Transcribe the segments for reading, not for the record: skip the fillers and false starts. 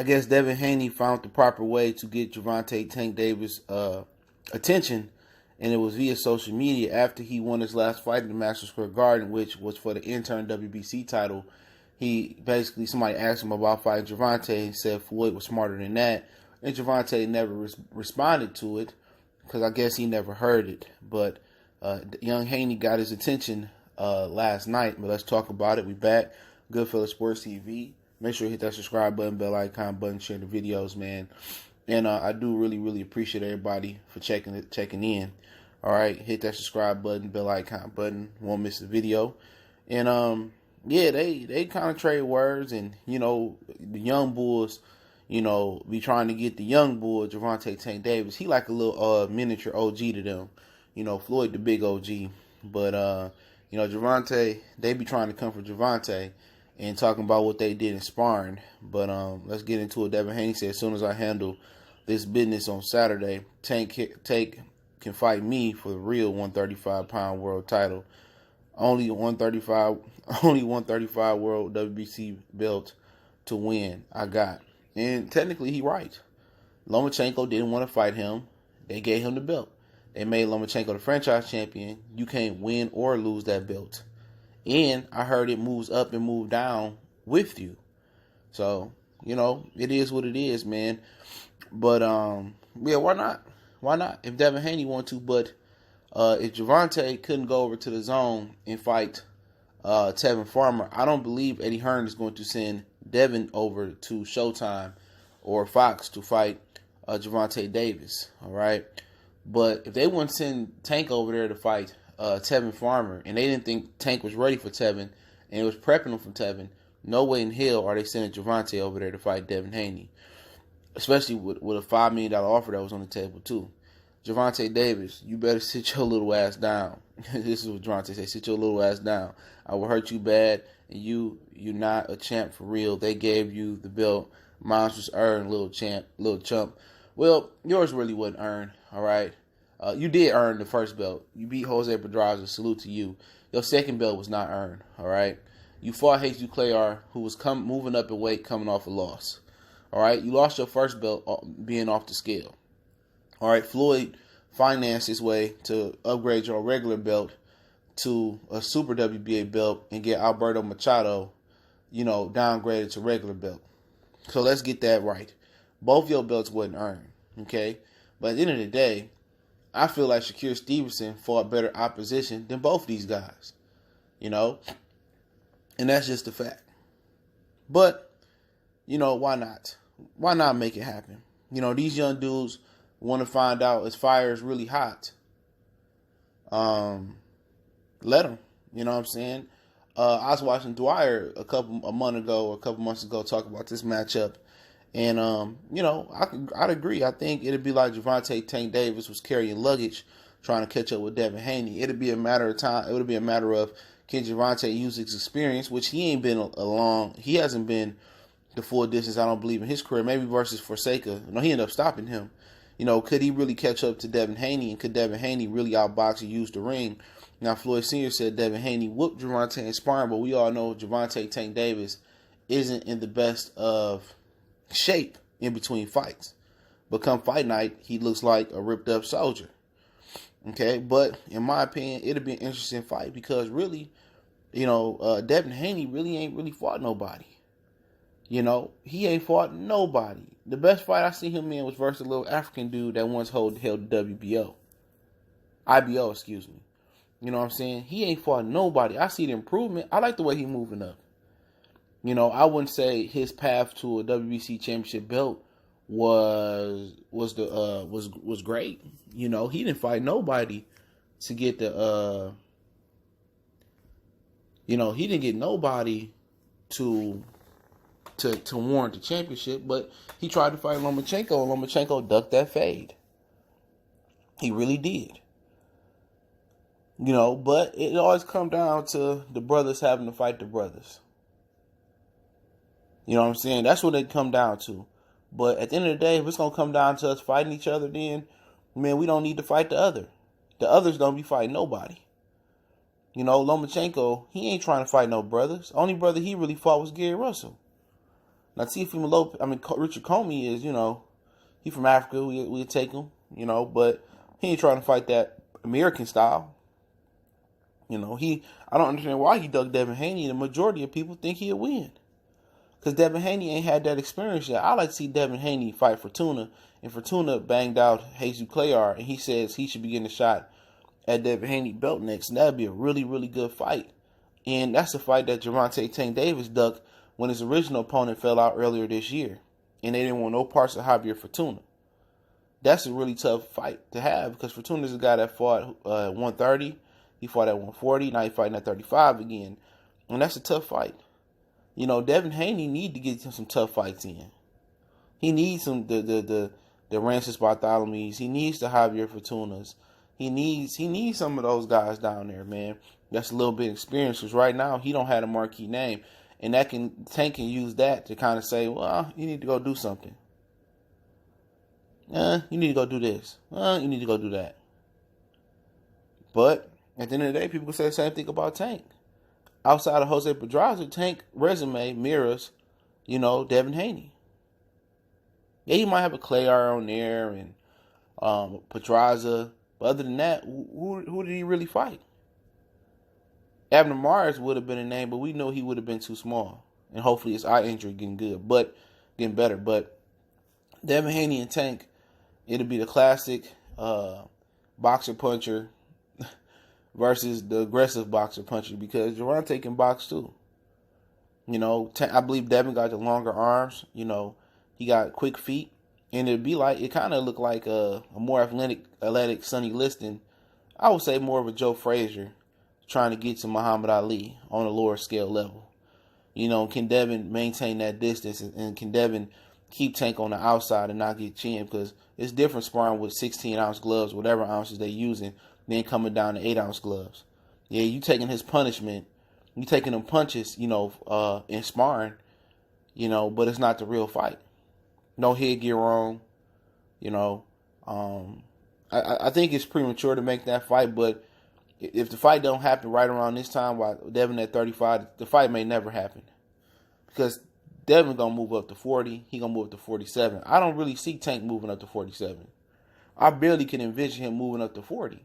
guess Devin Haney found the proper way to get Gervonta Tank Davis attention, and it was via social media after he won his last fight in the Madison Square Garden, which was for the interim WBC title. He basically, somebody asked him about fighting Gervonta, and he said Floyd was smarter than that, and Gervonta never responded to it because I guess he never heard it. But young Haney got his attention last night. But let's talk about it. We back. Goodfellas Sports TV. Make sure you hit that subscribe button, bell icon button, share the videos, man. And I do really, really appreciate everybody for checking in. All right, hit that subscribe button, bell icon button. Won't miss the video. And yeah, they kind of trade words, and the young bulls, be trying to get the young bull Gervonta Tank Davis. He like a little miniature OG to them. Floyd the big OG, but Gervonta, they be trying to come for Gervonta and talking about what they did in sparring. But let's get into it. Devin Haney said, as soon as I handle this business on Saturday, Tank can fight me for the real 135-pound world title. Only 135 world WBC belt to win. I got. And technically, he right. Lomachenko didn't want to fight him. They gave him the belt. They made Lomachenko the franchise champion. You can't win or lose that belt. And I heard it moves up and move down with you. So, it is what it is, man. But, yeah, why not? Why not? If Devin Haney wanted to, but if Gervonta couldn't go over to the zone and fight Tevin Farmer, I don't believe Eddie Hearn is going to send Devin over to Showtime or Fox to fight Gervonta Davis, all right? But if they wouldn't send Tank over there to fight Tevin Farmer, and they didn't think Tank was ready for Tevin, and it was prepping him for Tevin, no way in hell are they sending Gervonta over there to fight Devin Haney, especially with a $5 million offer that was on the table too. Gervonta Davis, you better sit your little ass down. This is what Gervonta said, sit your little ass down. I will hurt you bad, and you're not a champ for real. They gave you the belt. Mine was earned, little chump. Well, yours really wasn't earned, all right? You did earn the first belt. You beat Jose Pedraza, salute to you. Your second belt was not earned, all right? You fought Jesus Clayar, who was moving up in weight, coming off a loss, all right? You lost your first belt being off the scale. All right, Floyd financed his way to upgrade your regular belt to a Super WBA belt and get Alberto Machado, downgraded to regular belt. So let's get that right. Both your belts wasn't earned, okay? But at the end of the day, I feel like Shakur Stevenson fought better opposition than both these guys, and that's just a fact. But, why not? Why not make it happen? These young dudes want to find out if fire is really hot. Let them. You know what I'm saying? I was watching Dwyer a couple months ago talk about this matchup, and I'd agree. I think it'd be like Gervonta Tank Davis was carrying luggage, trying to catch up with Devin Haney. It'd be a matter of time. It would be a matter of can Gervonta use his experience, which he ain't been he hasn't been the full distance. I don't believe in his career. Maybe versus Forsaker. He ended up stopping him. Could he really catch up to Devin Haney, and could Devin Haney really outbox and use the ring? Now, Floyd Sr. said Devin Haney whooped Gervonta in sparring, but we all know Gervonta Tank Davis isn't in the best of shape in between fights. But come fight night, he looks like a ripped up soldier. Okay, but in my opinion, it'll be an interesting fight because really, Devin Haney really ain't really fought nobody. He ain't fought nobody. The best fight I seen him in was versus a little African dude that once held the IBO, excuse me. You know what I'm saying? He ain't fought nobody. I see the improvement. I like the way he moving up. I wouldn't say his path to a WBC championship belt was great. He didn't fight nobody to get the he didn't get nobody to warrant the championship, but he tried to fight Lomachenko, and Lomachenko ducked that fade. He really did. But it always comes down to the brothers having to fight the brothers. You know what I'm saying? That's what it come down to. But at the end of the day, if it's going to come down to us fighting each other, then, man, we don't need to fight the other. The others don't be fighting nobody. Lomachenko, he ain't trying to fight no brothers. Only brother he really fought was Gary Russell. Now, Teofimo Lopez, Richard Comey is, he from Africa. We'd take him, but he ain't trying to fight that American style. I don't understand why he dug Devin Haney. The majority of people think he'll win. Because Devin Haney ain't had that experience yet. I like to see Devin Haney fight Fortuna. And Fortuna banged out Jesus Clayar. And he says he should be getting a shot at Devin Haney belt next. And that'd be a really, really good fight. And that's a fight that Gervonta Tank Davis ducked when his original opponent fell out earlier this year. And they didn't want no parts of Javier Fortuna. That's a really tough fight to have because Fortuna's a guy that fought at 130. He fought at 140. Now he's fighting at 35 again. And that's a tough fight. Devin Haney need to get some tough fights in. He needs some the Rances Bartholomews. He needs the Javier Fortunas. He needs some of those guys down there, man. That's a little bit experienced because right now he don't have a marquee name. And Tank can use that to kind of say, well, you need to go do something. You need to go do this. You need to go do that. But at the end of the day, people can say the same thing about Tank. Outside of Jose Pedraza, Tank resume mirrors, Devin Haney. Yeah, he might have a Clayar on there and Pedraza. But other than that, who did he really fight? Abner Mars would have been a name, but we know he would have been too small. And hopefully his eye injury getting better. But Devin Haney and Tank, it'll be the classic boxer puncher versus the aggressive boxer puncher because Gervonta can box too. I believe Devin got the longer arms. He got quick feet. And it kind of looked like a more athletic Sonny Liston. I would say more of a Joe Frazier trying to get to Muhammad Ali on a lower scale level. Can Devin maintain that distance and can Devin keep Tank on the outside and not get chinned? Because it's different sparring with 16-ounce gloves, whatever ounces they're using, then coming down to 8-ounce gloves. Yeah, you taking his punishment. You taking them punches, in sparring, but it's not the real fight. No headgear on, I think it's premature to make that fight, but if the fight don't happen right around this time while Devin at 35, the fight may never happen. Because Devin going to move up to 40. He going to move up to 47. I don't really see Tank moving up to 47. I barely can envision him moving up to 40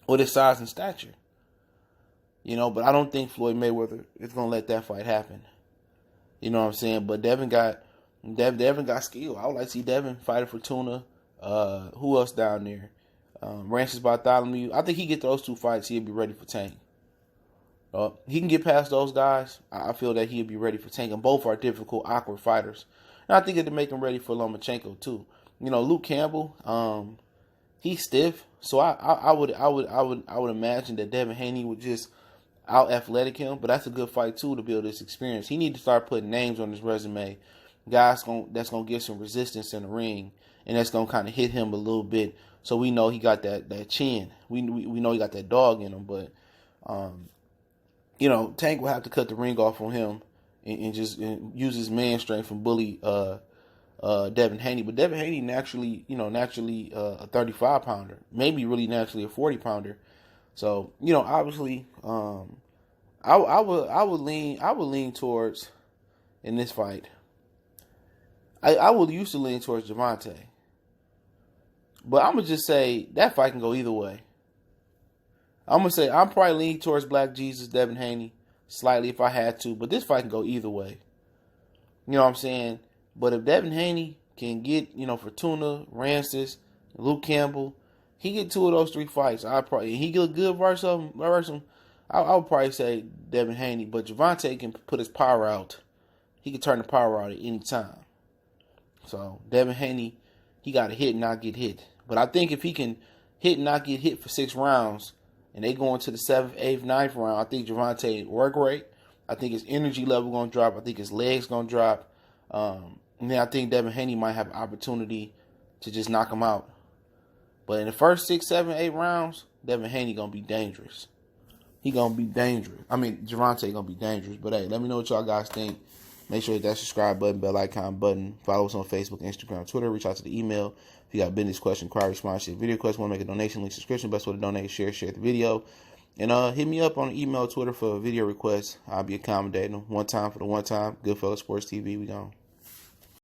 with his size and stature. But I don't think Floyd Mayweather is going to let that fight happen. You know what I'm saying? But Devin got skill. I would like to see Devin fighting Fortuna. Who else down there? Rances Bartholomew. I think he get those two fights, he'll be ready for Tank. He can get past those guys. I feel that he'll be ready for Tank. And both are difficult, awkward fighters. And I think it'll make him ready for Lomachenko too. Luke Campbell, he's stiff. So I would imagine that Devin Haney would just out athletic him. But that's a good fight too to build this experience. He need to start putting names on his resume. Guys that's gonna give some resistance in the ring, and that's gonna kind of hit him a little bit. So we know he got that chin. We know he got that dog in him, but Tank will have to cut the ring off on him and just use his man strength and bully Devin Haney. But Devin Haney naturally a 35 pounder, maybe really naturally a 40 pounder. So obviously, I would lean towards in this fight. I would used to lean towards Gervonta. But I'm going to just say that fight can go either way. I'm going to say I'm probably leaning towards Black Jesus, Devin Haney, slightly if I had to. But this fight can go either way. You know what I'm saying? But if Devin Haney can get, Fortuna, Rances, Luke Campbell, he get two of those three fights. He get a good versus him. I would probably say Devin Haney. But Gervonta can put his power out. He can turn the power out at any time. So Devin Haney, he got to hit and not get hit. But I think if he can hit and not get hit for 6 rounds, and they go into the 7th, 8th, 9th round, I think Gervonta work rate. I think his energy level going to drop. I think his legs going to drop. And then I think Devin Haney might have an opportunity to just knock him out. But in the first 6, 7, 8 rounds, Devin Haney going to be dangerous. He going to be dangerous. Gervonta going to be dangerous. But hey, let me know what y'all guys think. Make sure you hit that subscribe button, bell icon button. Follow us on Facebook, Instagram, Twitter. Reach out to the email. If you got business question, inquiry, response, video question, want to make a donation, link subscription. Best way to donate, share the video. And hit me up on email, Twitter for video requests. I'll be accommodating them. One time for the one time. Goodfellas Sports TV. We gone.